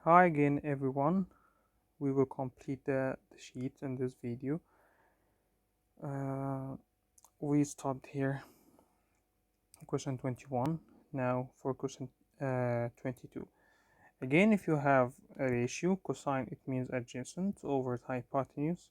Hi again everyone. We will complete the sheet in this video. Uh, we stopped here question 21. Now for question 22. Again, if you have a ratio cosine, it means adjacent over hypotenuse.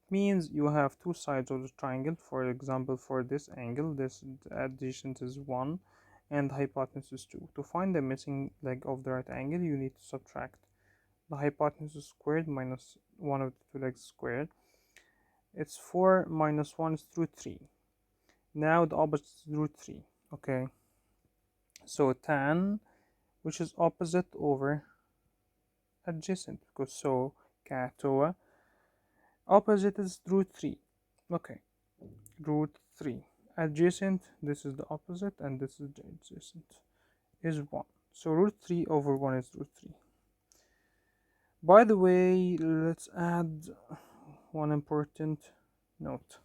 It means you have two sides of the triangle. For example, for this angle, this adjacent is 1 and the hypotenuse is 2. To find the missing leg of the right angle, you need to subtract the hypotenuse squared minus one of the two legs squared. It's 4 minus 1 is root 3. Now the opposite is root 3. Okay, so tan, which is opposite over adjacent, because sohcahtoa, opposite is root 3. Okay, root 3. Adjacent, this is the opposite and this is the adjacent, is 1. So root 3 over 1 is root 3. By the way, let's add one important note.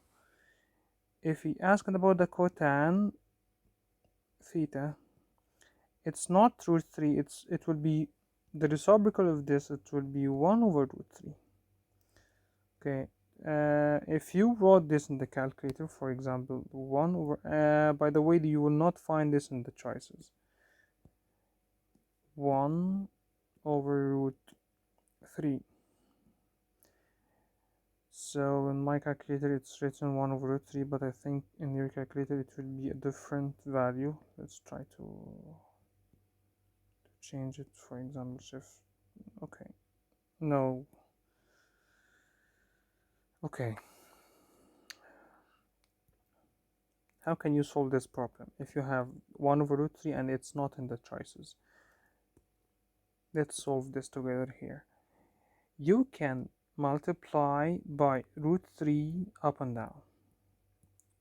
If we ask about the cotan theta, it's not root 3, it will be the reciprocal of this, it will be 1 over root 3. Okay, if you wrote this in the calculator, for example, 1 over, by the way, you will not find this in the choices. 1 over root 3. So in my calculator it's written 1 over root 3, but I think in your calculator it will be a different value. Let's try to change it. For example, shift. Okay, no. Okay, how can you solve this problem if you have 1 over root 3 and it's not in the choices? Let's solve this together here. You can multiply by root 3 up and down.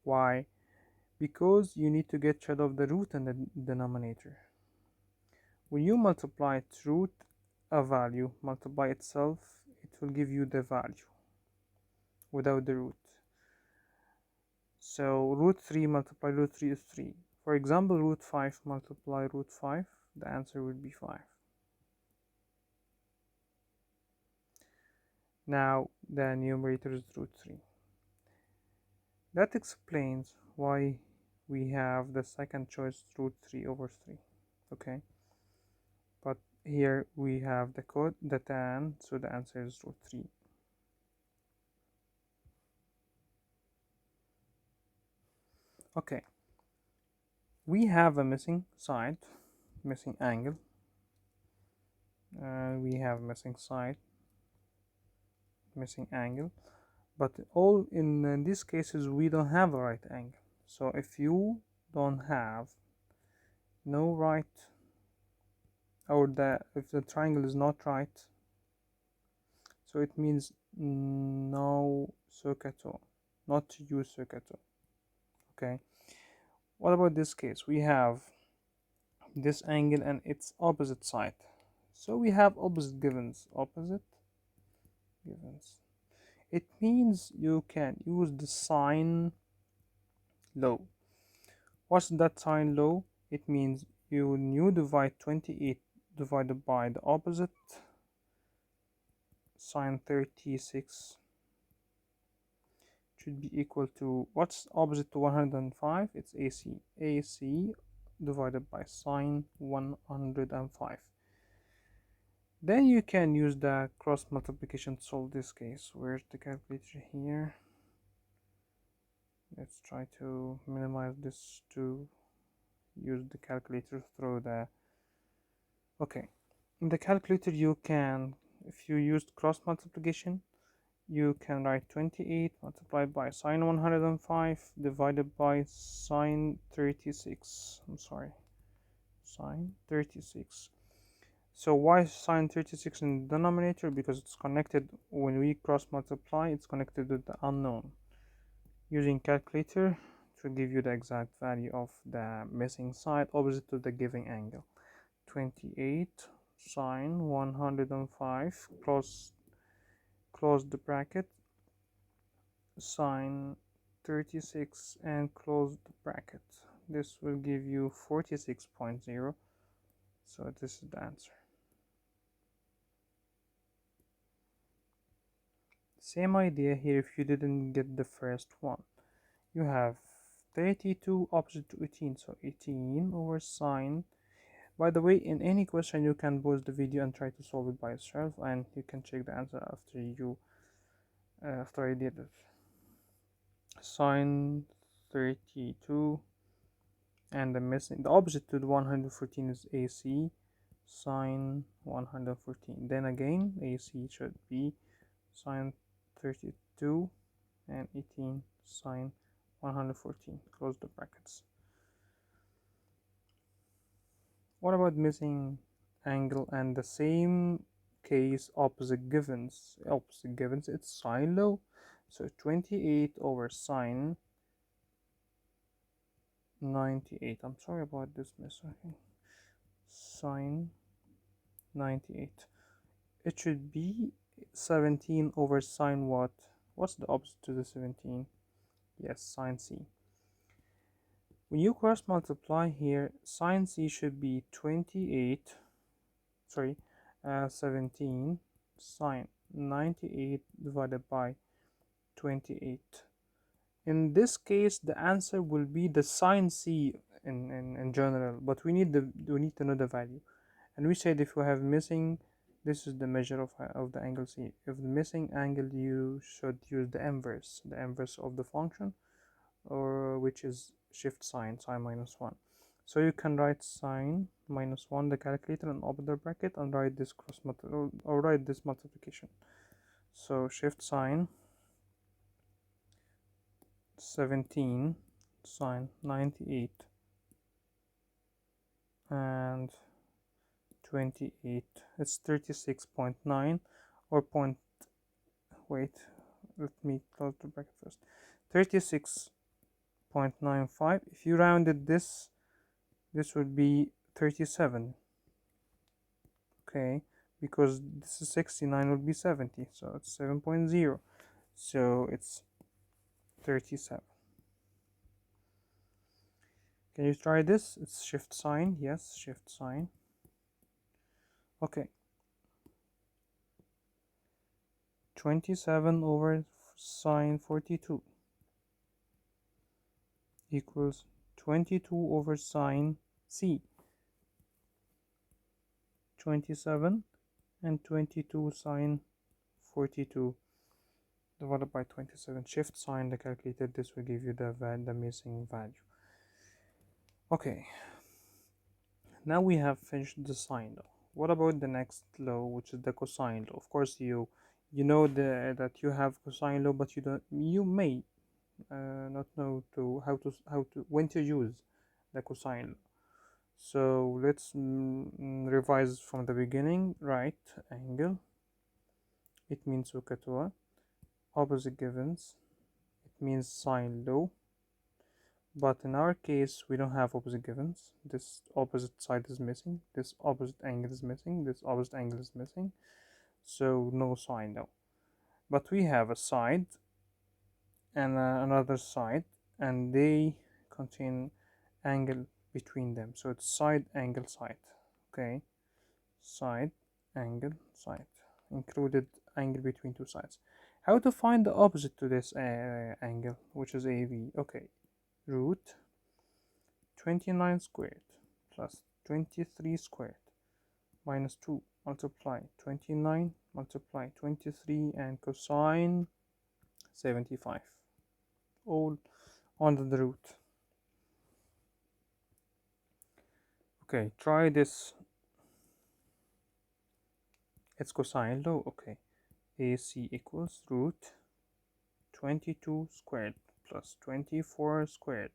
Why? Because you need to get rid of the root in the denominator. When you multiply it, root a value, multiply itself, it will give you the value without the root. So root 3 multiply root 3 is 3. For example, root 5 multiply root 5, the answer would be 5. Now the numerator is root 3. That explains why we have the second choice root 3 over 3. Okay, but here we have the tan, so the answer is root 3. Okay, we have a missing side, missing angle, we have missing side, missing angle, but all in these cases we don't have a right angle. So if you don't have no right, or if the triangle is not right, so it means no sohcahtoa, not to use sohcahtoa. Okay, what about this case? We have this angle and its opposite side, so we have opposite givens. It means you can use the sine law. What's that sine law? It means you divide 28 divided by the opposite, sine 36 should be equal to, what's opposite to 105? It's AC. AC divided by sine 105. Then you can use the cross multiplication to solve this case. Where's the calculator here? Let's try to minimize this to use the calculator through the, okay, in the calculator you can, if you used cross multiplication, you can write 28 multiplied by sine 105 divided by sine 36. I'm sorry, sine 36. So why sine 36 in the denominator? Because it's connected, when we cross multiply, it's connected with the unknown. Using calculator to give you the exact value of the missing side opposite to the given angle. 28 sine 105, close the bracket, sine 36 and close the bracket. This will give you 46.0. So this is the answer. Same idea here if you didn't get the first one. You have 32 opposite to 18, so 18 over sine. By the way, in any question you can pause the video and try to solve it by yourself, and you can check the answer after I did it. Sine 32, and the opposite to the 114 is AC, sine 114. Then again, AC should be sine 32 and 18 sine 114. Close the brackets. What about missing angle and the same case opposite givens? It's sine low, so 28 over sine 98. I'm sorry about this miss. Okay. Sine 98. It should be 17 over sine what? What's the opposite to the 17? Yes, sine c. When you cross multiply here, sine c should be 17 sine 98 divided by 28. In this case, the answer will be the sine c in general, but we need to know the value. And we said if you have missing, this is the measure of the angle c. If the missing angle, you should use the inverse of the function, or which is shift sine minus 1. So you can write sine minus 1 the calculator and open the bracket and write this or write this multiplication. So shift sine 17 sine 98 and 28. It's 36.9 or point. Wait, let me close the bracket first. 36.95. If you rounded this would be 37. Okay, because this is 69 would be 70, so it's 7.0. So it's 37. Can you try this? It's shift sine. Yes, shift sine. Okay. 27 over sine 42 equals 22 over sine c. 27 and 22 sine 42 divided by 27. Shift sine the calculator. This will give you the missing value. Okay. Now we have finished the sine law. What about the next law, which is the cosine law? Of course, you know that you have cosine law, but you may not know when to use the cosine law. So let's revise from the beginning. Right angle, it means sohcahtoa. Opposite givens, it means sine law. But in our case, we don't have opposite givens. This opposite side is missing. This opposite angle is missing. This opposite angle is missing. So no sine law. But we have a side and another side, and they contain angle between them. So it's side angle side. Okay, side angle side, included angle between two sides. How to find the opposite to this angle, which is AB? Okay, root 29 squared plus 23 squared minus 2 multiply 29 multiply 23 and cosine 75, all under the root. Okay, try this. It's cosine law. Okay, AC equals root 22 squared plus 24 squared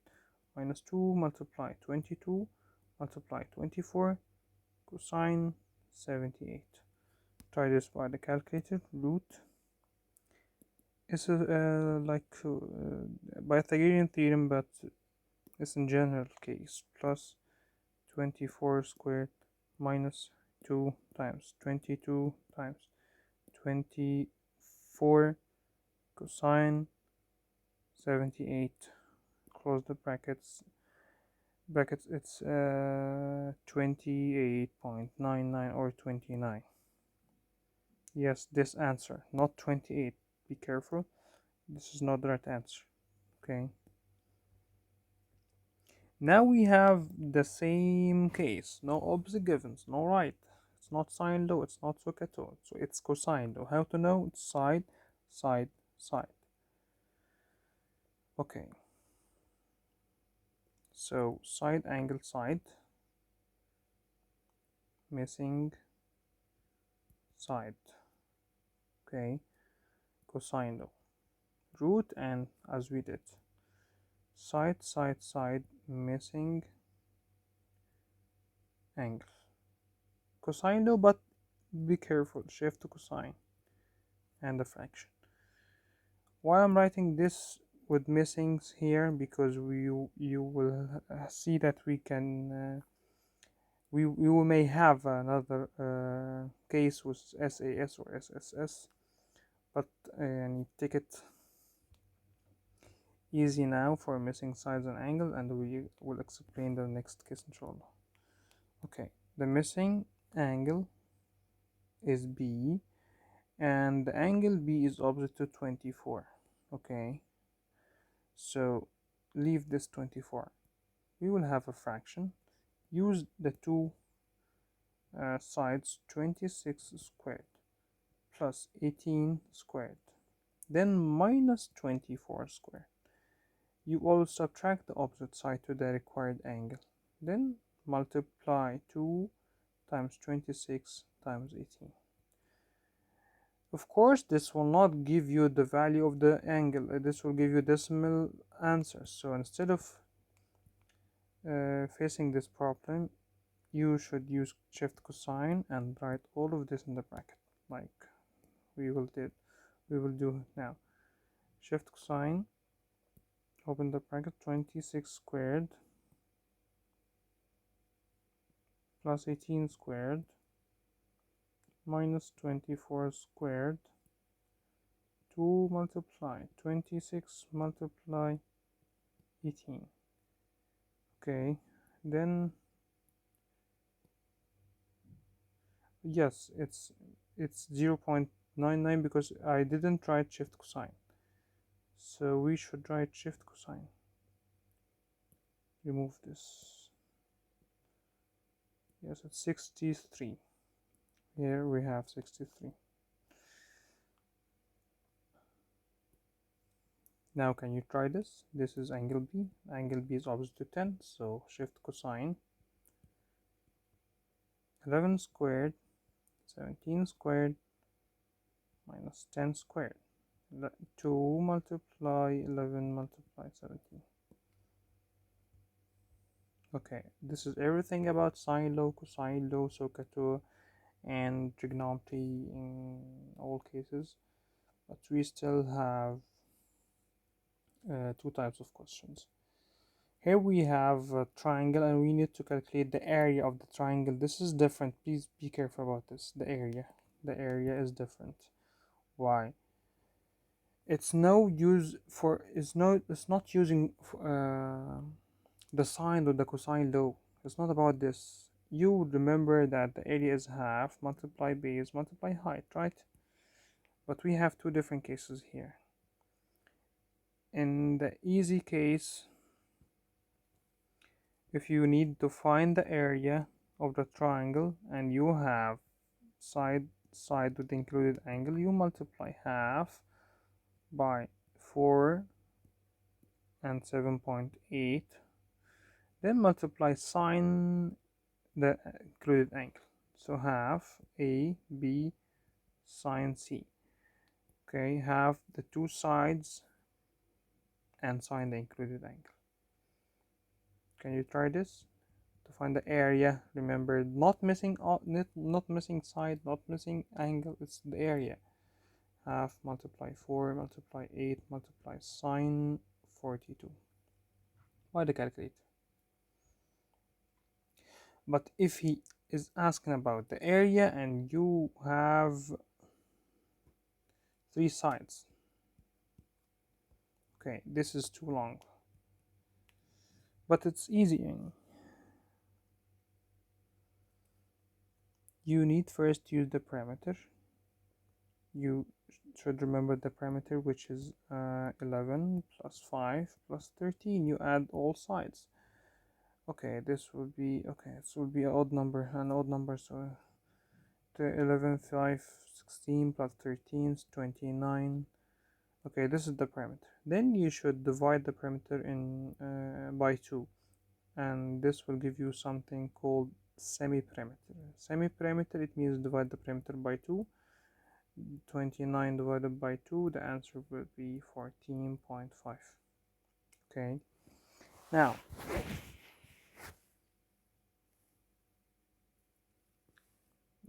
minus 2 multiply 22 multiply 24 cosine 78. Try this by the calculator. Root is Pythagorean theorem, but it's in general case. Plus 24 squared minus 2 times 22 times 24 cosine 78. Close the brackets. It's 28.99 or 29. Yes, this answer, not 28, be careful. This is not the right answer. Okay. Now we have the same case. No opposite givens. No right. It's not sine law. It's not sohcahtoa. So it's cosine law. How to know? It's side, side, side. Okay. So side angle side. Missing side. Okay. Cosine law. Root and as we did. Side, side, side. Missing angle. Cosine law, but be careful. Shift to cosine and the fraction. Why I'm writing this with missings here, because you will see that we can we may have another case with SAS or SSS, but take it easy now for missing sides and angle, and we will explain the next case inshallah. Okay, the missing angle is B, and the angle B is opposite to 24. Okay, so leave this 24. We will have a fraction. Use the two sides, 26 squared plus 18 squared, then minus 24 squared. You always subtract the opposite side to the required angle, then multiply 2 times 26 times 18. Of course, this will not give you the value of the angle. This will give you decimal answers. So instead of facing this problem, you should use shift cosine and write all of this in the bracket, like we will do now. Shift cosine, open the bracket, 26 squared plus 18 squared minus 24 squared, 2 multiply 26 multiply 18. Okay, then yes, it's 0.99 because I didn't write shift cosine, so we should write shift cosine. Remove this. Yes, it's 63. Here we have 63. Now can you try this? This is angle B. Angle B is opposite to 10, so shift cosine. 11 squared, 17 squared, minus 10 squared. 2 multiply 11 multiply 17. Okay, this is everything about sine law, cosine law, sohcahtoa, and trigonometry in all cases. But we still have two types of questions. Here we have a triangle and we need to calculate the area of the triangle. This is different. Please be careful about this. The area is different. Why? It's no use for it's not using the sine or the cosine law. It's not about this. You remember that the area is half multiply base multiply height, right? But we have two different cases here. In the easy case, if you need to find the area of the triangle and you have side with included angle, you multiply half by 4 and 7.8, then multiply sine the included angle, so half a b sine c. Okay, have the two sides and sine the included angle. Can you try this to find the area? Remember, not missing side, not missing angle, it's the area. Half multiply 4 multiply 8 multiply sine 42 by the calculator. But if he is asking about the area and you have 3 sides, okay, this is too long, but it's easy. You need first use the parameter. you should remember the parameter, which is 11 plus 5 plus 13. You add all sides. Okay, this will be, okay, this will be an odd number, so the 11, 5, 16 plus 13 is 29. Okay, this is the parameter. Then you should divide the parameter in by 2, and this will give you something called semi-parameter. Semi-parameter, it means divide the parameter by 2. 29 divided by 2, the answer will be 14.5. Okay, now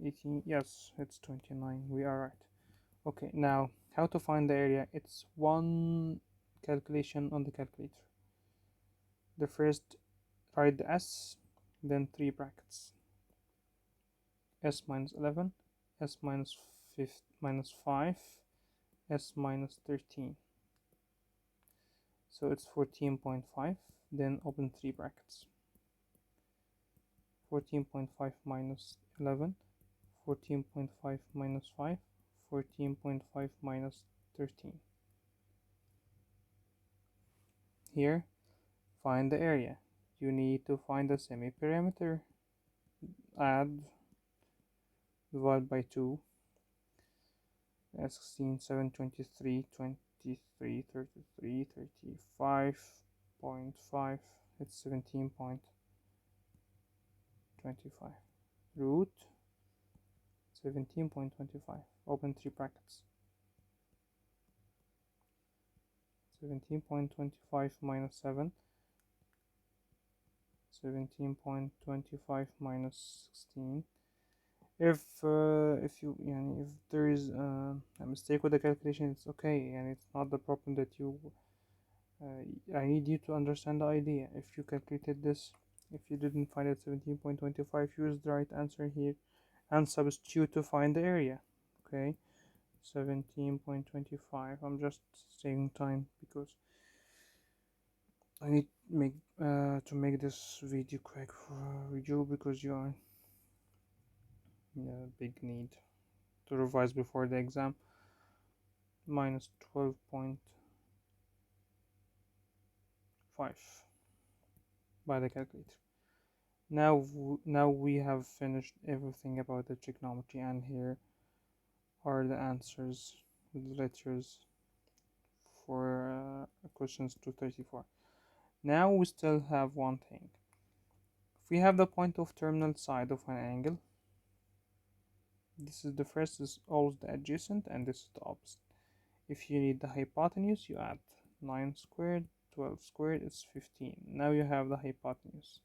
18, yes, it's 29, we are right. Okay, now how to find the area? It's one calculation on the calculator. The first, write the s, then 3 brackets, s minus 11, s minus 5, s minus 13. So it's 14.5, then open 3 brackets. 14.5 minus 11, 14.5 minus 5, 14.5 minus 13. Here, find the area. You need to find the semi-parameter. Add, divide by 2. 16, 7, 23, 33, 33, 35.5. It's 17.25. Root 17.25. Open 3 brackets. 17.25 minus 7. 17.25 minus 16. If there is a mistake with the calculation, it's okay, and it's not the problem that you. I need you to understand the idea. If you calculated this, if you didn't find it 17.25, use the right answer here and substitute to find the area. Okay, 17.25. I'm just saving time because I need to make this video quick for you, because you are in a big need to revise before the exam. Minus 12.5 by the calculator. Now we have finished everything about the trigonometry, and here are the answers with letters for questions 234. Now we still have one thing. If we have the point of terminal side of an angle, this is the first is always the adjacent, and this is the opposite. If you need the hypotenuse, you add 9 squared, 12 squared is 15. Now you have the hypotenuse.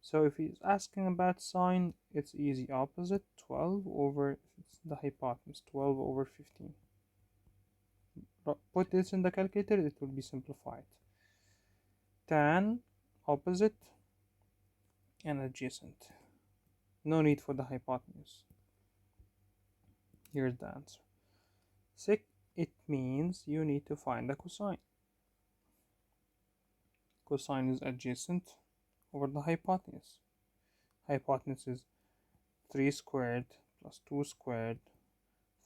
So if he's asking about sine, it's easy. Opposite, 12 over the hypotenuse, 12 over 15. Put this in the calculator, it will be simplified. Tan, opposite, and adjacent. No need for the hypotenuse. Here's the answer. Sec, it means you need to find the cosine. Cosine is adjacent over the hypotenuse. Hypotenuse is 3 squared plus 2 squared,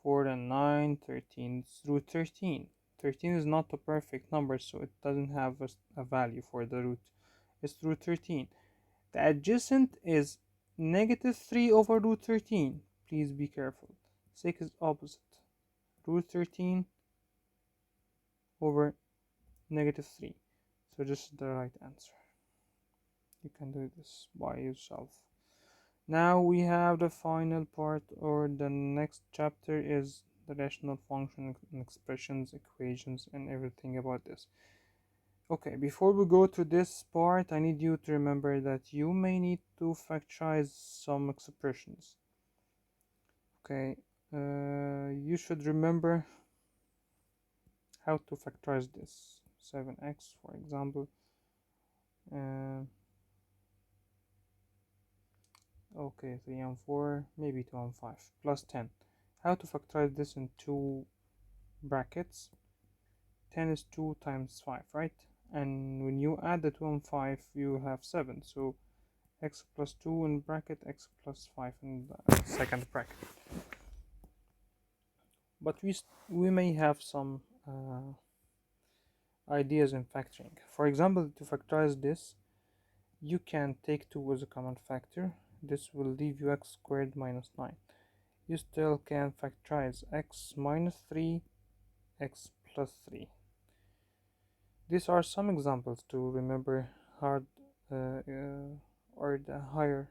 4 and 9, 13, it's root 13. 13 is not a perfect number, so it doesn't have a value for the root. It's root 13. The adjacent is negative 3 over root 13. Please be careful. Sec is opposite. Root 13 over negative 3. So this is the right answer. You can do this by yourself. Now we have the final part, or the next chapter is the rational function and expressions, equations, and everything about this. Okay, before we go to this part, I need you to remember that you may need to factorize some expressions. Okay, you should remember how to factorize this. 7x, for example. Okay, 3 and 4, maybe 2 and 5, plus 10. How to factorize this in 2 brackets? 10 is 2 times 5, right? And when you add the 2 and 5, you have 7. So x plus 2 in bracket, x plus 5 in the second bracket. but we may have some ideas in factoring. For example, to factorize this, you can take 2 as a common factor. This will leave you x squared minus 9. You still can factorize x minus 3, x plus 3. These are some examples to remember hard or the higher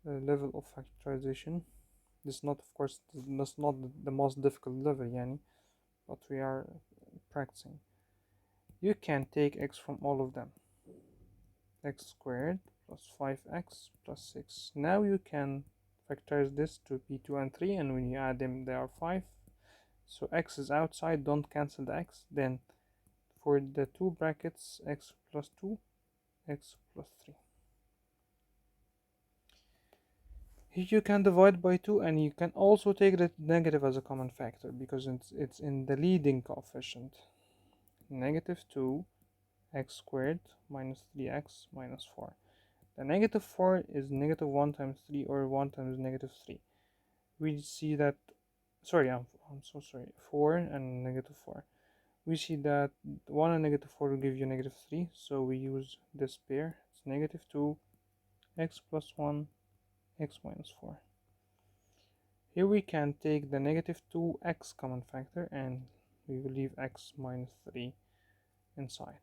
level of factorization. This is not, of course, that's not the most difficult level, yani, but we are practicing. You can take x from all of them. X squared plus 5x plus 6. Now you can factorize this to be 2 and 3, and when you add them, they are 5. So x is outside, don't cancel the x. Then for the two brackets, x plus 2, x plus 3. Here you can divide by 2, and you can also take the negative as a common factor because it's in the leading coefficient. Negative 2 x squared minus 3x minus 4. The negative 4 is negative 1 times 3, or 1 times negative 3. We see that, sorry, I'm so sorry, 4 and negative 4. We see that 1 and negative 4 will give you negative 3, so we use this pair. It's negative 2 x plus 1 x minus 4. Here we can take the negative 2x common factor, and we will leave x minus 3 inside.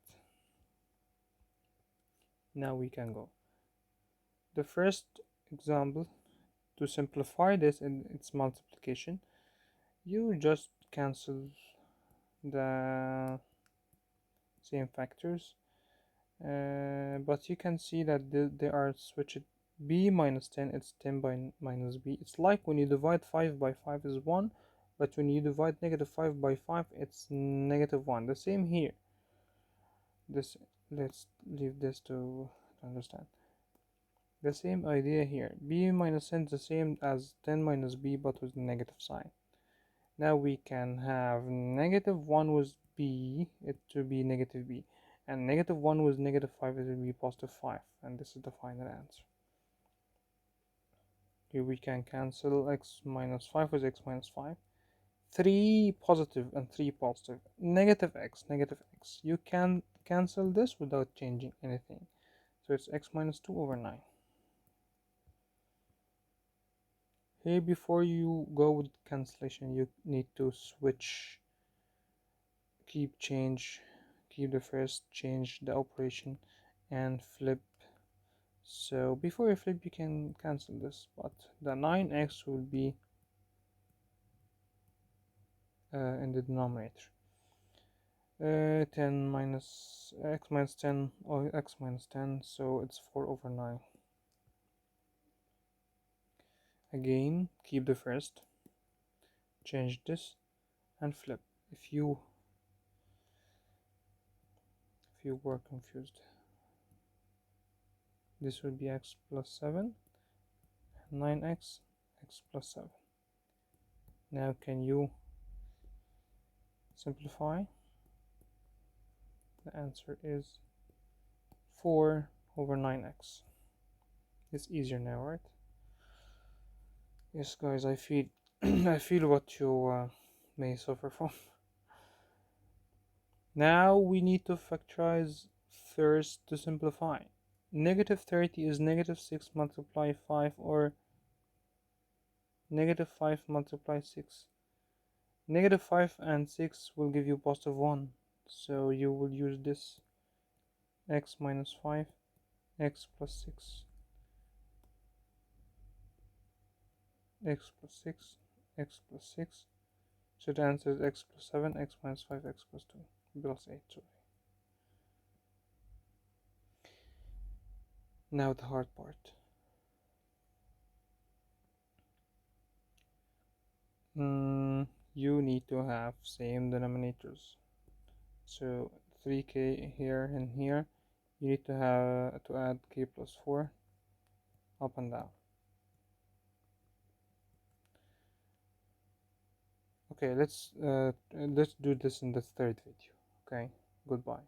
Now we can go. The first example, to simplify this in its multiplication, you just cancel the same factors, but you can see that they are switched. B minus 10, it's 10 by minus b. It's like when you divide 5 by 5 is 1, but when you divide negative 5 by 5, it's negative 1. The same here. This, let's leave this to understand. The same idea here. B minus 10 is the same as 10 minus b, but with negative sign. Now we can have negative 1 with b, it to be negative b, and negative 1 with negative 5, it will be positive 5, and this is the final answer. Here we can cancel x minus 5 with x minus 5. 3 positive and 3 positive. Negative x, negative x. You can cancel this without changing anything. So it's x minus 2 over 9. Here, before you go with cancellation, you need to switch, keep the first, change the operation, and flip. So before you flip, you can cancel this, but the 9x will be in the denominator. 10 minus x minus 10, or x minus 10, so it's 4 over 9. Again, keep the first, change this, and flip. If you were confused, this would be x plus 7, 9x, x plus 7. Now can you simplify? The answer is 4 over 9x. It's easier now, right? Yes, guys, I feel I feel what you may suffer from. Now we need to factorize first to simplify. Negative 30 is negative 6 multiply 5, or negative 5 multiply 6. Negative 5 and 6 will give you positive 1, so you will use this x minus 5, x plus 6, x plus 6, x plus 6. So the answer is x plus 7, x minus 5, x plus 2, plus 8. Sorry. Now the hard part. You need to have same denominators. So 3k here and here. You need to have to add k plus 4 up and down. Okay, let's do this in the third video. Okay, goodbye.